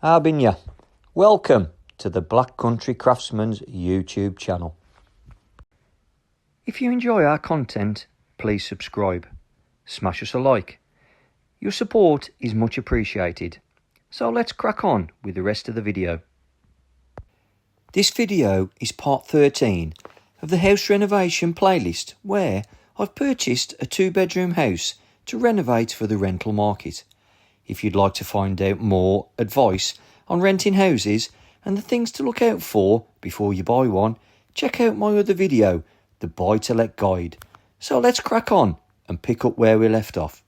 How bin ya? Welcome to the Black Country Craftsman's YouTube channel. If you enjoy our content, please subscribe. Smash us a like. Your support is much appreciated. So let's crack on with the rest of the video. This video is part 13 of the house renovation playlist where I've purchased a 2-bedroom house to renovate for the rental market. If you'd like to find out more advice on renting houses and the things to look out for before you buy one, check out my other video, the Buy to Let Guide. So let's crack on and pick up where we left off.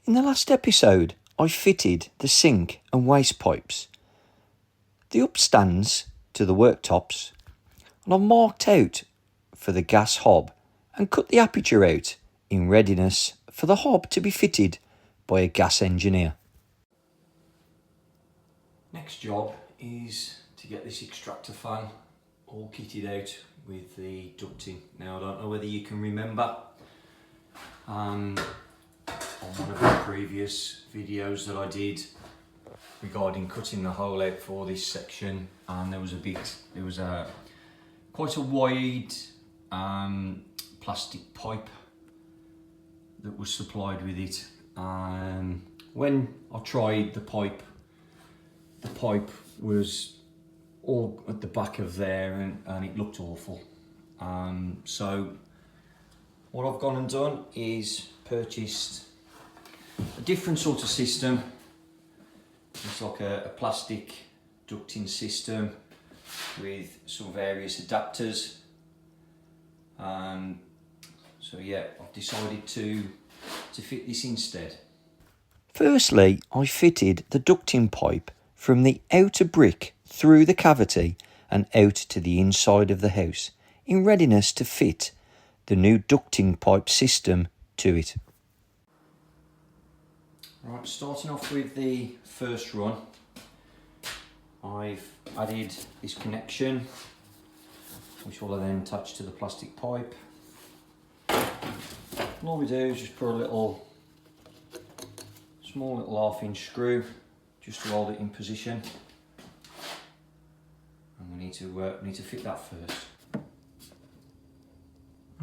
In the last episode, I fitted the sink and waste pipes, the upstands to the worktops, and I've marked out for the gas hob and cut the aperture out in readiness for the hob to be fitted by a gas engineer. Next job is to get this extractor fan all kitted out with the ducting. Now I don't know whether you can remember on one of the previous videos that I did regarding cutting the hole out for this section, and there was quite a wide plastic pipe that was supplied with it. When I tried the pipe was all at the back of there and it looked awful. So what I've gone and done is purchased a different sort of system. It's like a plastic ducting system with some various adapters. So yeah, I've decided to fit this instead. Firstly, I fitted the ducting pipe from the outer brick through the cavity and out to the inside of the house in readiness to fit the new ducting pipe system to it. Right, starting off with the first run, I've added this connection which will then attach to the plastic pipe. And all we do is just put a small little 1/2-inch screw just to hold it in position, and we need to fit that first.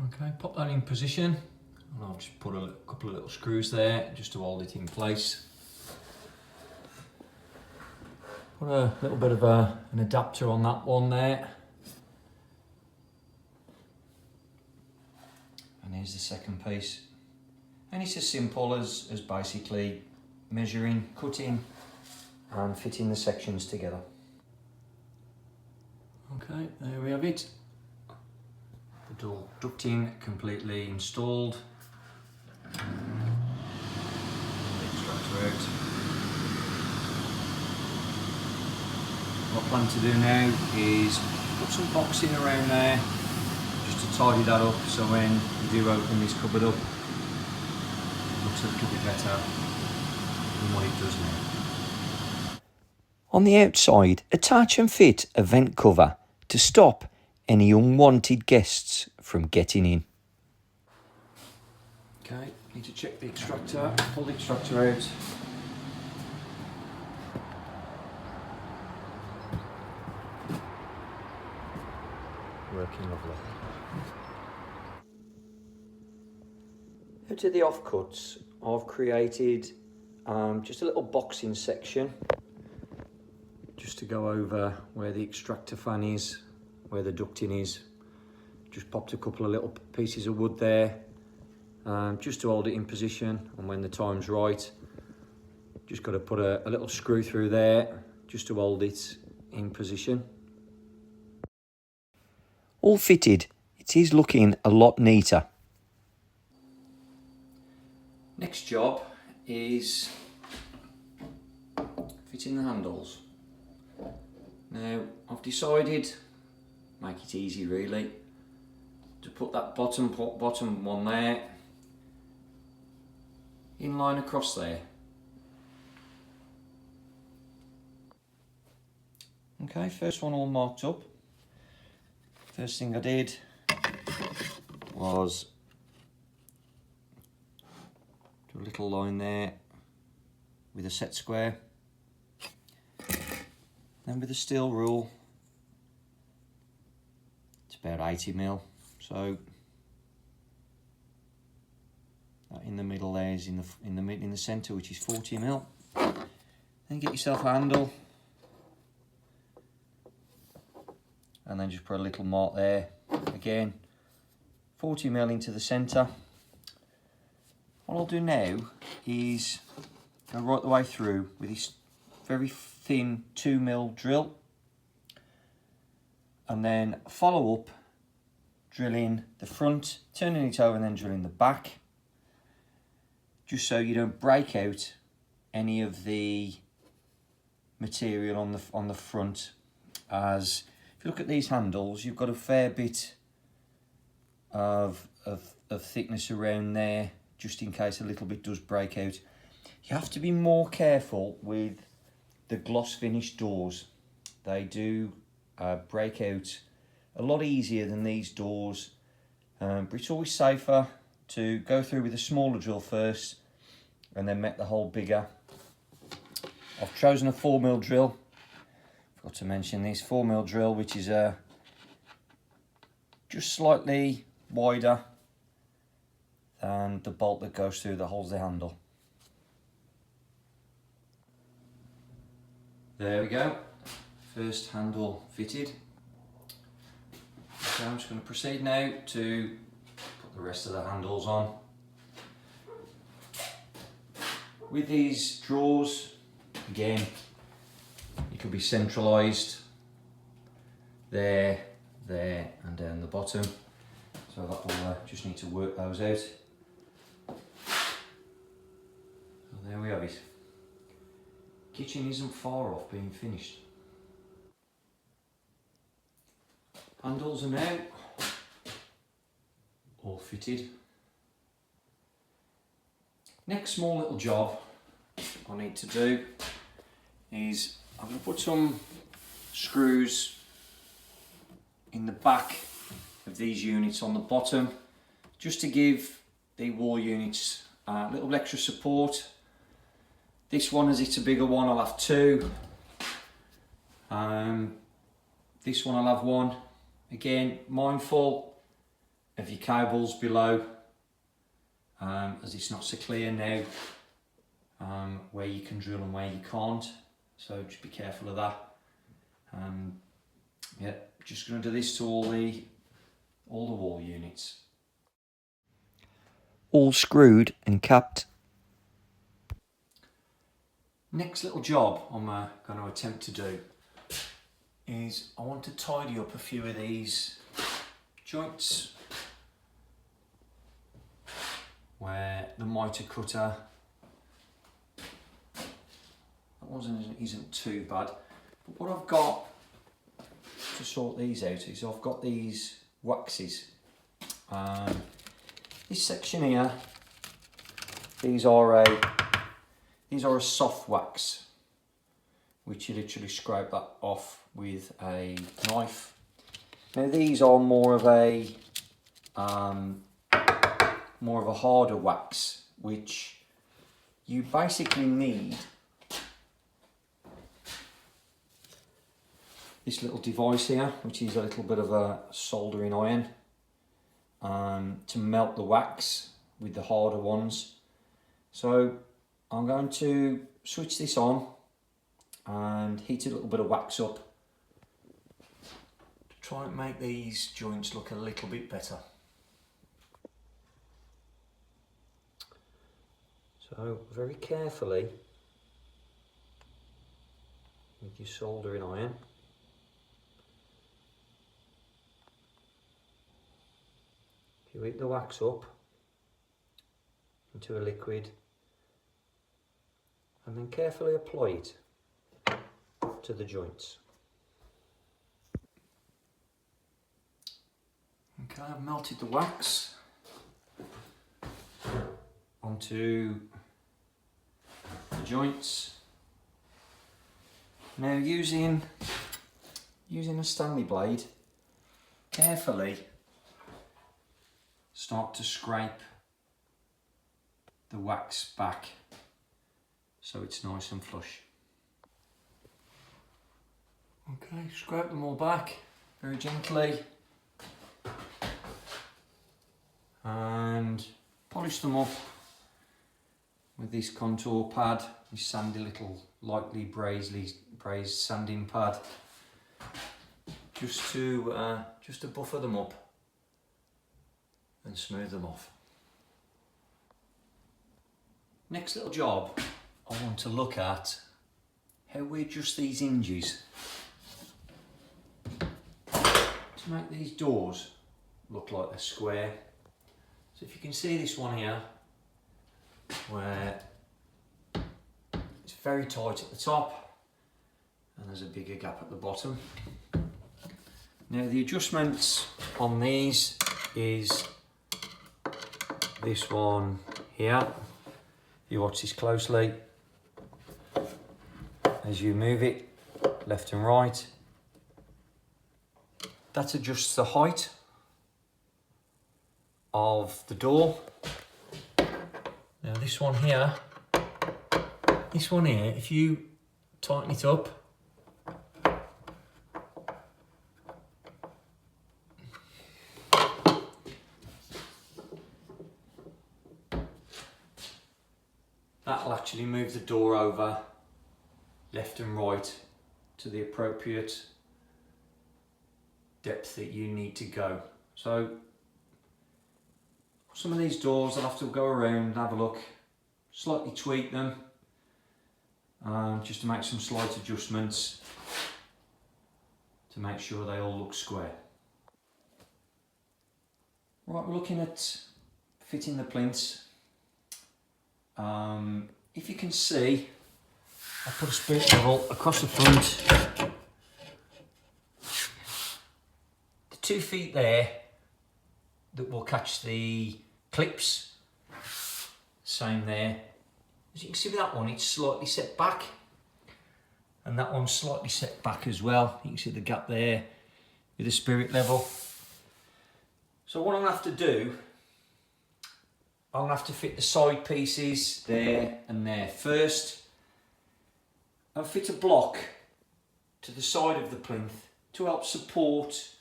Okay, pop that in position, and I'll just put a couple of little screws there just to hold it in place. Put a little bit of an adapter on that one there. And here's the second piece. And it's as simple as basically measuring, cutting and fitting the sections together. Okay, there we have it. The ducting completely installed. Extractor out. What I plan to do now is put some boxing around there just to tidy that up, so when you do open this cupboard up, it looks a little bit better than what it does now. On the outside, attach and fit a vent cover to stop any unwanted guests from getting in. Okay, need to check the extractor, pull the extractor out. Working lovely. Out of the offcuts, I've created just a little boxing section just to go over where the extractor fan is, where the ducting is. Just popped a couple of little pieces of wood there just to hold it in position, and when the time's right, just got to put a little screw through there just to hold it in position. All fitted, it is looking a lot neater. Next job is fitting the handles. Now I've decided, make it easy really, to put that bottom one there in line across there. Okay, first one all marked up. First thing I did was do a little line there with a set square. Then with the steel rule, it's about 80mm. So that in the middle there is in the centre, which is 40mm. Then get yourself a handle, and then just put a little mark there. Again, 40mm into the centre. What I'll do now is go right the way through with this very thin 2mm drill, and then follow up, drilling the front, turning it over and then drilling the back, just so you don't break out any of the material on the front. As if you look at these handles, you've got a fair bit of thickness around there, just in case a little bit does break out. You have to be more careful with the gloss finish doors. They do break out a lot easier than these doors, but it's always safer to go through with a smaller drill first and then make the hole bigger. I've chosen a 4mm drill. Forgot to mention this 4mm drill, which is just slightly wider than the bolt that goes through that holds the handle. There we go, first handle fitted. So I'm just going to proceed now to put the rest of the handles on. With these drawers, again, it could be centralised there, there and down the bottom. So that will just need to work those out. So there we have it. Kitchen isn't far off being finished. Handles are now all fitted. Next small little job I need to do is I'm going to put some screws in the back of these units on the bottom, just to give the wall units a little extra support. This one, as it's a bigger one, I'll have two. This one I'll have one. Again, mindful of your cables below, as it's not so clear now where you can drill and where you can't. So just be careful of that. Yeah, just going to do this to all the wall units. All screwed and capped. Next little job I'm going to attempt to do is I want to tidy up a few of these joints where the mitre cutter, that one isn't too bad, but what I've got to sort these out is I've got these waxes. This section here, these are a soft wax, which you literally scrape that off with a knife. Now these are more of a harder wax, which you basically need this little device here, which is a little bit of a soldering iron, to melt the wax with the harder ones. So I'm going to switch this on and heat a little bit of wax up to try and make these joints look a little bit better. So very carefully with your soldering iron, you heat the wax up into a liquid and then carefully apply it to the joints. Okay, I've melted the wax onto the joints. Now using a Stanley blade, carefully start to scrape the wax back so it's nice and flush. Okay, scrape them all back very gently and polish them up with this contour pad, this sandy little lightly brazed sanding pad, just to buffer them up and smooth them off. Next little job, I want to look at how we adjust these hinges to make these doors look like they're square. So if you can see this one here, where it's very tight at the top and there's a bigger gap at the bottom. Now the adjustments on these is this one here. If you watch this closely, as you move it left and right, that adjusts the height of the door. Now this one here, if you tighten it up, that'll actually move the door over left and right to the appropriate depth that you need to go. So some of these doors I'll have to go around and have a look, slightly tweak them, just to make some slight adjustments to make sure they all look square. Right, we're looking at fitting the plinths. If you can see, I put a spirit level across the front. The 2 feet there that will catch the clips, same there. As you can see with that one, it's slightly set back, and that one's slightly set back as well. You can see the gap there with the spirit level. So what I'm going to have to do, I'm going to have to fit the side pieces there and there first. I'll fit a block to the side of the plinth to help support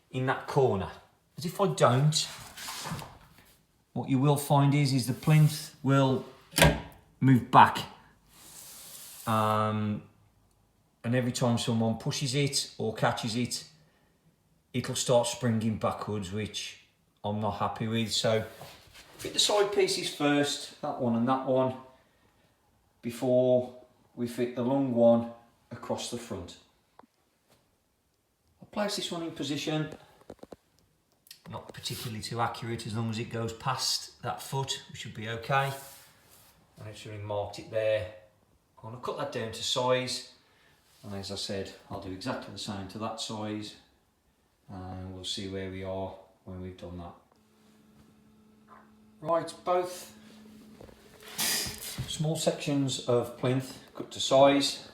in that corner. As if I don't, what you will find is the plinth will move back. And every time someone pushes it or catches it, it'll start springing backwards, which I'm not happy with. So fit the side pieces first, that one and that one, before we fit the long one across the front. I'll place this one in position. Not particularly too accurate, as long as it goes past that foot, we should be okay. I've actually marked it there. I'm going to cut that down to size, and as I said, I'll do exactly the same to that size, and we'll see where we are when we've done that. Right, both small sections of plinth cut to size.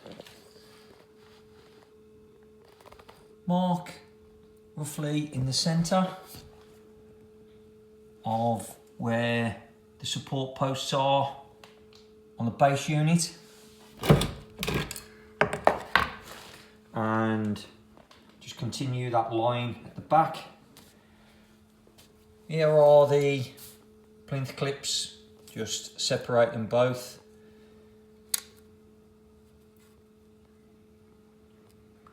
Mark roughly in the centre of where the support posts are on the base unit, and just continue that line at the back. Here are the plinth clips, just separate them both.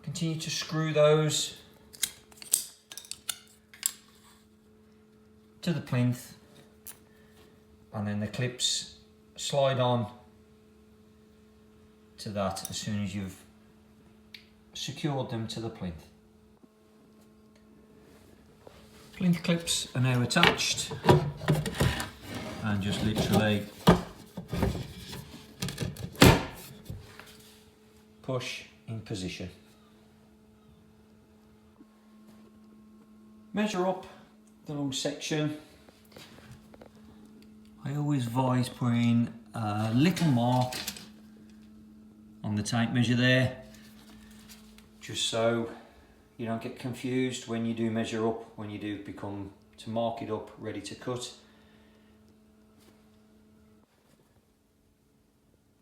Continue to screw those to the plinth, and then the clips slide on to that as soon as you've secured them to the plinth. Plinth clips are now attached, and just literally push in position. Measure up the long section. I always advise putting a little mark on the tape measure there, just so you don't get confused when you do measure up, when you do become to mark it up, ready to cut.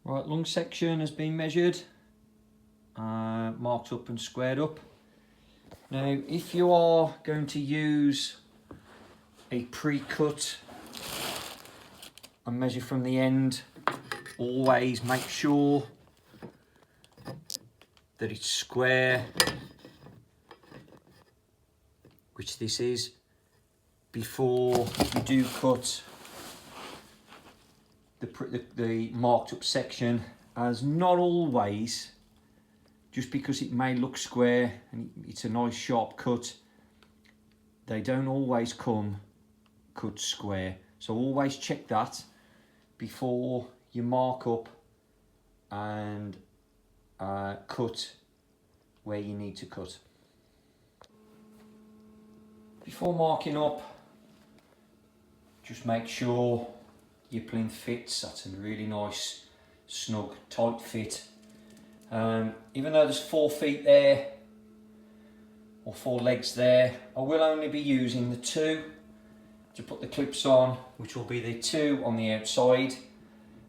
Right, long section has been measured. marked up and squared up. Now if you are going to use a pre-cut and measure from the end, always make sure that it's square, which this is, before you do cut the marked up section, as not always, just because it may look square and it's a nice sharp cut, they don't always come cut square. So always check that before you mark up and cut where you need to cut. Before marking up, just make sure your plinth fits. That's a really nice, snug, tight fit. Even though there's 4 feet there, or 4 legs there, I will only be using the 2 to put the clips on, which will be the 2 on the outside,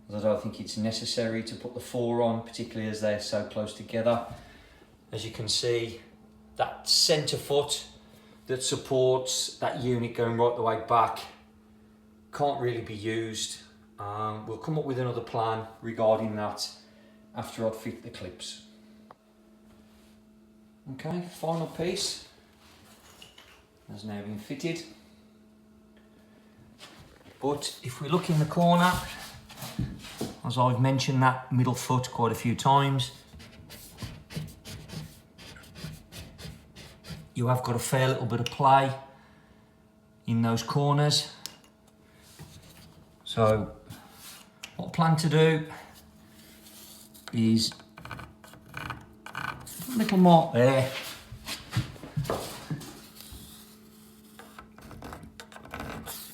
as I don't think it's necessary to put the 4 on, particularly as they're so close together. As you can see, that centre foot that supports that unit going right the way back can't really be used. We'll come up with another plan regarding that after I've fit the clips. Okay, final piece has now been fitted. But if we look in the corner, as I've mentioned that middle foot quite a few times, you have got a fair little bit of play in those corners. So what I plan to do is a little mark there,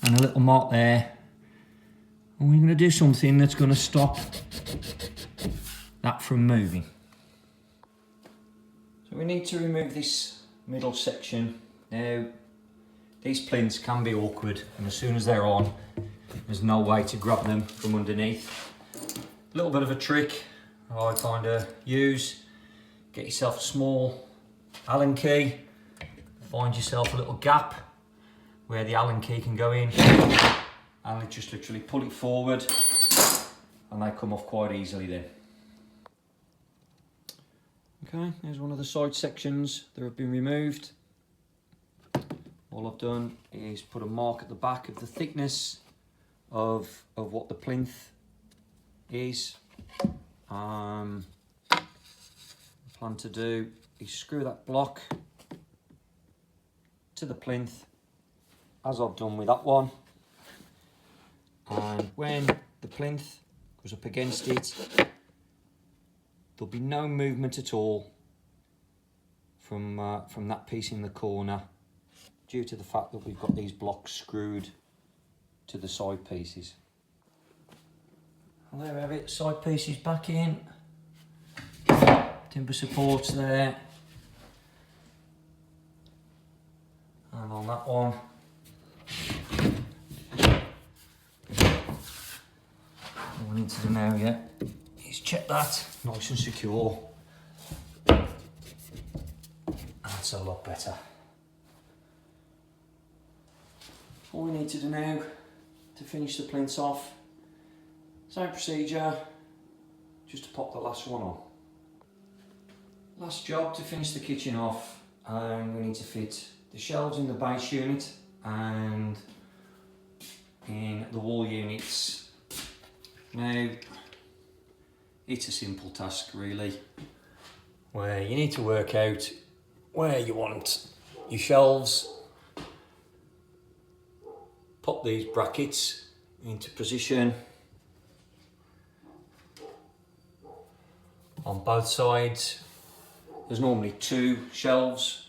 and a little mark there, and we're going to do something that's going to stop that from moving. So we need to remove this middle section. Now these plinths can be awkward, and as soon as they're on, there's no way to grab them from underneath. A little bit of a trick I kind of use: get yourself a small Allen key, find yourself a little gap where the Allen key can go in, and just literally pull it forward, and they come off quite easily then. Okay, here's one of the side sections that have been removed. All I've done is put a mark at the back of the thickness of what the plinth is. Plan to do is screw that block to the plinth, as I've done with that one, and when the plinth goes up against it, there'll be no movement at all from that piece in the corner, due to the fact that we've got these blocks screwed to the side pieces. And there we have it, side pieces back in, timber supports there, and on that one, all we need to do now is check that nice and secure. That's a lot better. All we need to do now to finish the plinths off, same procedure, just to pop the last one on. Last job to finish the kitchen off, and we need to fit the shelves in the base unit and in the wall units. Now, it's a simple task really, where you need to work out where you want your shelves. Pop these brackets into position on both sides. There's normally 2 shelves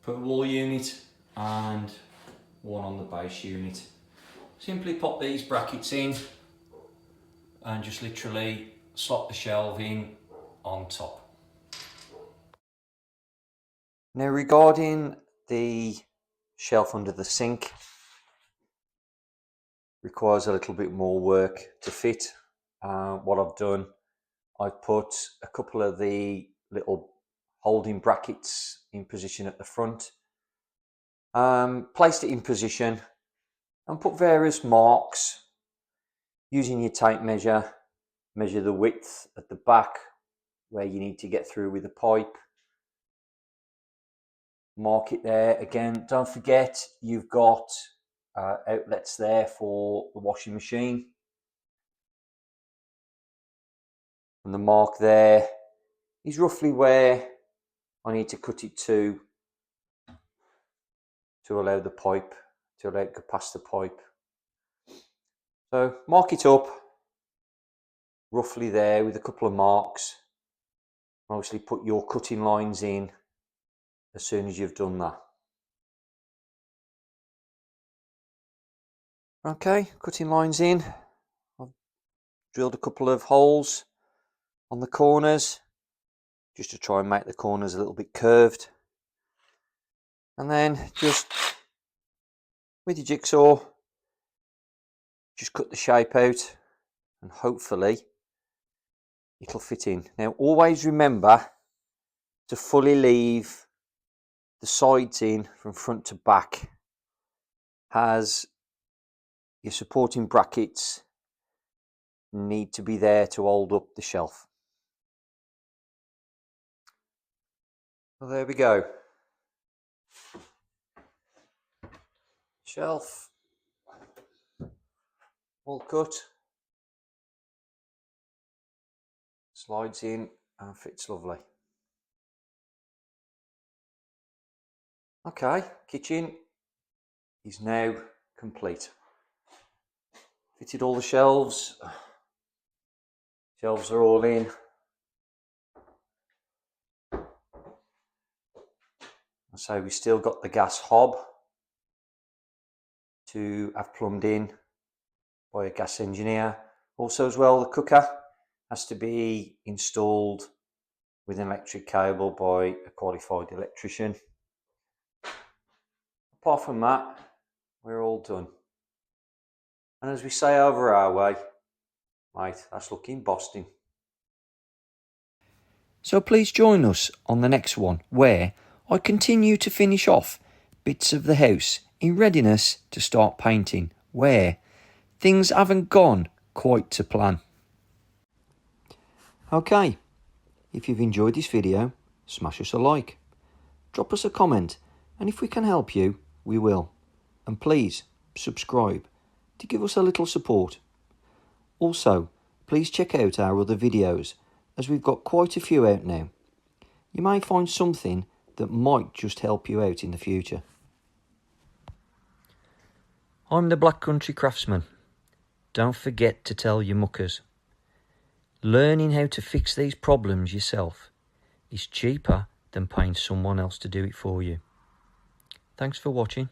per wall unit and 1 on the base unit. Simply pop these brackets in and just literally slot the shelving on top. Now regarding the shelf under the sink, requires a little bit more work to fit. What I've done, I've put a couple of the little holding brackets in position at the front, placed it in position and put various marks using your tape measure. Measure the width at the back where you need to get through with the pipe. Mark it there. Again, don't forget you've got outlets there for the washing machine. And the mark there is roughly where I need to cut it to allow the pipe, to allow it to go past the pipe. So mark it up roughly there with a couple of marks. Obviously put your cutting lines in as soon as you've done that. Okay, cutting lines in. I've drilled a couple of holes on the corners just to try and make the corners a little bit curved. And then just with your jigsaw, just cut the shape out and hopefully it'll fit in. Now always remember to fully leave the sides in from front to back, as your supporting brackets need to be there to hold up the shelf. Well, there we go. Shelf all cut, slides in and fits lovely. Okay, kitchen is now complete. Fitted all the shelves. Shelves are all in. So we still got the gas hob to have plumbed in by a gas engineer. Also as well, the cooker has to be installed with an electric cable by a qualified electrician. Apart from that, we're all done. And as we say over our way, mate, that's looking Boston. So please join us on the next one, where I continue to finish off bits of the house in readiness to start painting, where things haven't gone quite to plan. Okay, if you've enjoyed this video, smash us a like, drop us a comment, and if we can help you, we will. And please subscribe to give us a little support. Also, please check out our other videos, as we've got quite a few out now. You may find something that might just help you out in the future. I'm the Black Country Craftsman. Don't forget to tell your muckers. Learning how to fix these problems yourself is cheaper than paying someone else to do it for you. Thanks for watching.